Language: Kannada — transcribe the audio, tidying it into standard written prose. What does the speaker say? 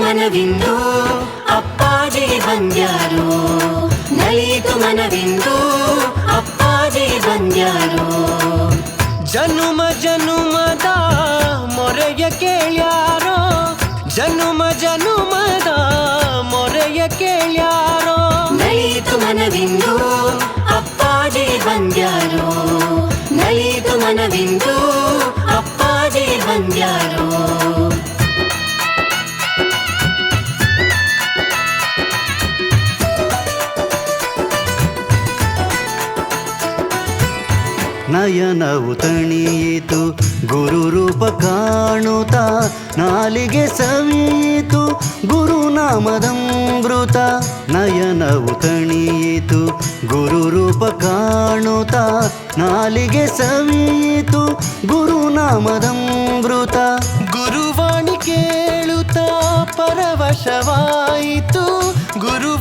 ಮನವಿಂದು ಅಪ್ಪಾಜಿ ಬಂದ್ಯಾರು, ನಲಿಯಿತು ಮನವಿಂದು ಅಪ್ಪಾಜಿ ಬಂದ್ಯಾರು. ಜನುಮ ಜನುಮದ ಮೊರೆಯ ಕೇಳ್ಯಾರೋ, ಜನುಮ ಜನುಮದ ಮೊರೆಯ ಕೇಳ್ಯಾರೋ. ನಲಿಯಿತು ಮನವಿಂದು ಅಪ್ಪಾಜಿ ಬಂದ್ಯಾರು, ನಲಿಯಿತು ಮನವಿಂದು ಅಪ್ಪಾಜಿ ಬಂದ್ಯಾರು. ನಯನವು ತಣಿಯಿತು ಗುರು ರೂಪ ಕಾಣುತ್ತಾ, ನಾಲಿಗೆ ಸವಿಯಿತು ಗುರುನಾಮದಮೃತ. ನಯನವು ತಣಿಯಿತು ಗುರು ರೂಪ ಕಾಣುತ್ತಾ, ನಾಲಿಗೆ ಸವಿಯಿತು ಗುರುನಾಮದಮೃತ. ಗುರುವಾಣಿ ಕೇಳುತ್ತಾ ಪರವಶವಾಯಿತು ಗುರು